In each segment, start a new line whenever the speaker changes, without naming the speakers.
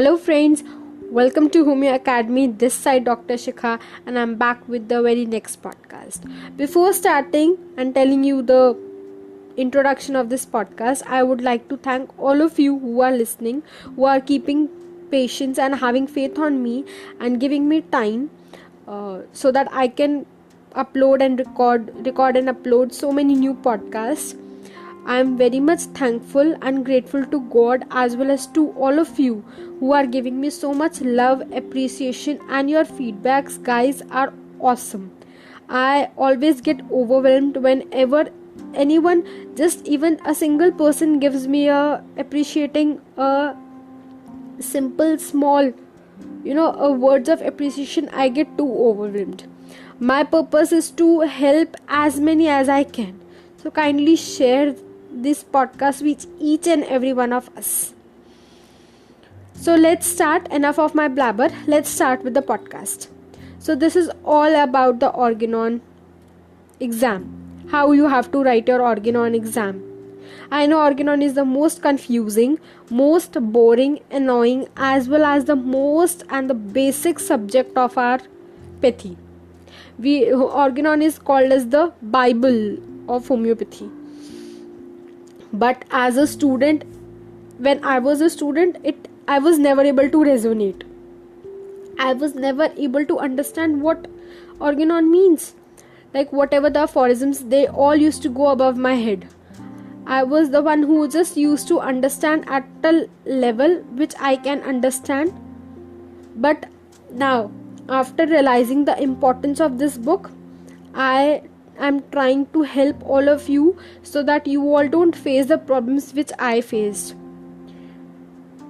Hello friends, welcome to Homeo Academy. This side Dr. Shikha and I'm back with the very next podcast. Before starting and telling you the introduction of this podcast, I would like to thank all of you who are listening, who are keeping patience and having faith on me and giving me time so that I can upload and record and upload so many new podcasts. I am very much thankful and grateful to God as well as to all of you who are giving me so much love, appreciation, and your feedbacks, guys, are awesome. I always get overwhelmed whenever anyone, just even a single person, gives me a appreciating a simple small words of appreciation. I get too overwhelmed. My purpose is to help as many as I can, so kindly share this podcast with each and every one of us. So let's start. Enough of my blabber. Let's start with the podcast. So this is all about the Organon exam, how you have to write your Organon exam. I know Organon is the most confusing, most boring, annoying, as well as the most and the basic subject of our pathy. Organon is called as the Bible of homeopathy. But as a student, when I was a student, I was never able to resonate. I was never able to understand what Organon means. Like whatever the aphorisms, they all used to go above my head. I was the one who just used to understand at a level which I can understand. But now, after realizing the importance of this book, I'm trying to help all of you so that you all don't face the problems which I faced.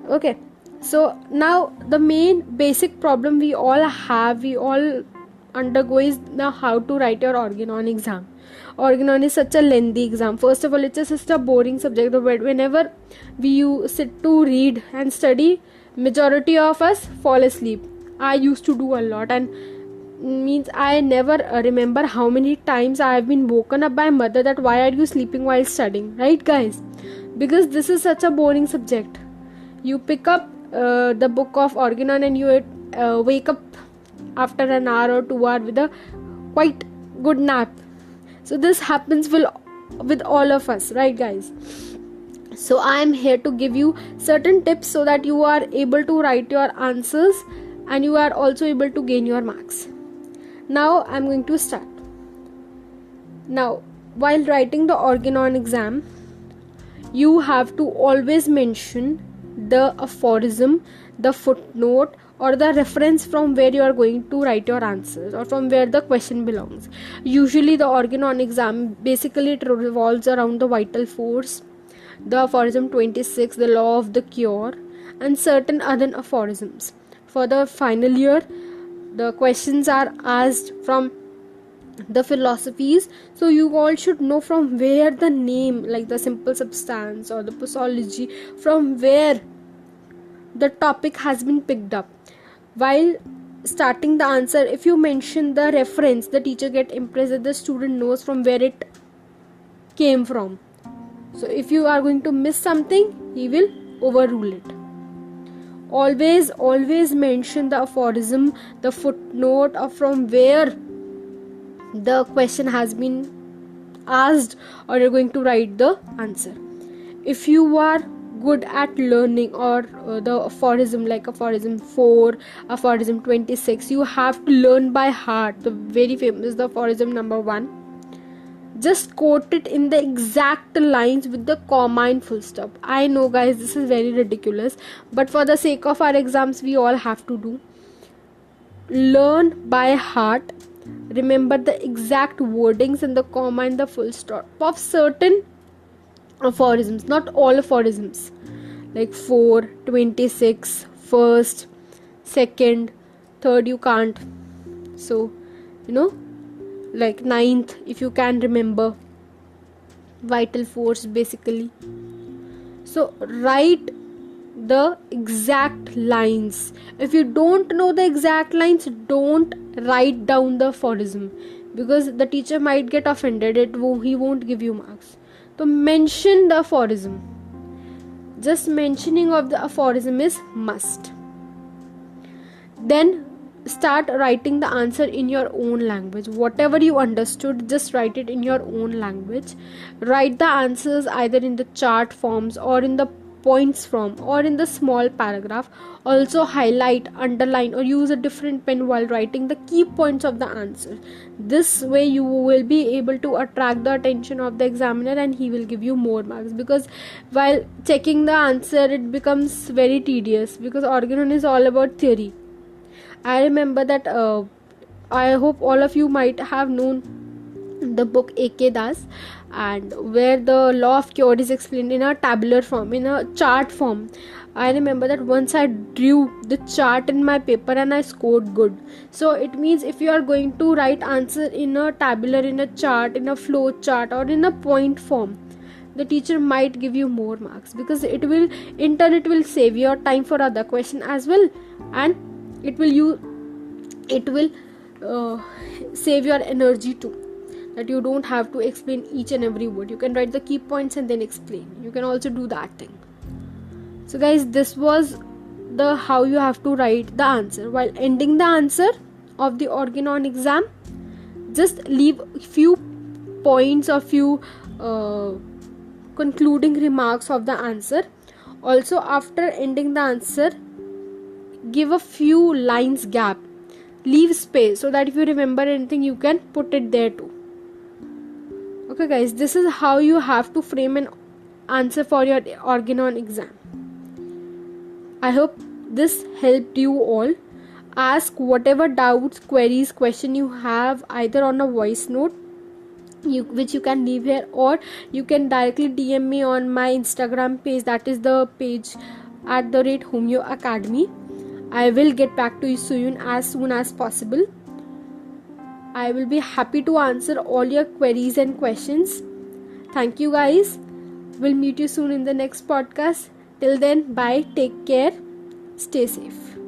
Okay, so now the main basic problem we all undergo is now how to write your Organon exam. Organon is such a lengthy exam. First of all, it's just a boring subject. Whenever we sit to read and study, majority of us fall asleep. I used to do a lot, and means I never remember how many times I have been woken up by mother that why are you sleeping while studying, right guys? Because this is such a boring subject. You pick up the book of Organon and you wake up after an hour or 2 hours with a quite good nap. So this happens with all of us, right guys? So I am here to give you certain tips so that you are able to write your answers and you are also able to gain your marks. Now I'm going to start. Now, while writing the Organon exam, you have to always mention the aphorism, the footnote, or the reference from where you are going to write your answers or from where the question belongs. Usually the Organon exam, basically it revolves around the vital force, the aphorism 26, the law of the cure, and certain other aphorisms. For the final year, the questions are asked from the philosophies, so you all should know from where the name, like the simple substance or the posology, from where the topic has been picked up. While starting the answer, if you mention the reference, the teacher get impressed that the student knows from where it came from. So if you are going to miss something, he will overrule it. Always mention the aphorism, the footnote, or from where the question has been asked or you're going to write the answer. If you are good at learning or the aphorism like aphorism 4, aphorism 26, you have to learn by heart the very famous the aphorism number 1. Just quote it in the exact lines with the comma and full stop. I know guys, this is very ridiculous, but for the sake of our exams, we all have to do. Learn by heart. Remember the exact wordings and the comma and the full stop of certain aphorisms, not all aphorisms. Like 4, 26, first, second, third you can't. So, like 9th, if you can remember, vital force basically. So write the exact lines. If you don't know the exact lines, don't write down the aphorism, because the teacher might get offended. He won't give you marks. So mention the aphorism. Just mentioning of the aphorism is must. Then start writing the answer in your own language. Whatever you understood, just write it in your own language. Write the answers either in the chart forms or in the points form or in the small paragraph. Also highlight, underline, or use a different pen while writing the key points of the answer. This way you will be able to attract the attention of the examiner and he will give you more marks, because while checking the answer it becomes very tedious, because organon is all about theory. I remember that I hope all of you might have known the book A.K. Das, and where the law of cure is explained in a tabular form, in a chart form. I remember that once I drew the chart in my paper and I scored good. So it means if you are going to write answer in a tabular, in a chart, in a flow chart, or in a point form, the teacher might give you more marks, because it will in turn it will save your time for other question as well, and it will save your energy too, that you don't have to explain each and every word. You can write the key points and then explain. You can also do that thing. So guys, this was the how you have to write the answer. While ending the answer of the organon exam, just leave few points or few concluding remarks of the answer. Also, after ending the answer, give a few lines gap, leave space, so that if you remember anything you can put it there too. Okay guys, this is how you have to frame an answer for your organon exam. I hope this helped you all. Ask whatever doubts, queries, question you have either on a voice note, which you can leave here, or you can directly DM me on my Instagram page, that is the page @Homeo Academy. I will get back to you soon as possible. I will be happy to answer all your queries and questions. Thank you guys. We'll meet you soon in the next podcast. Till then, bye, take care, stay safe.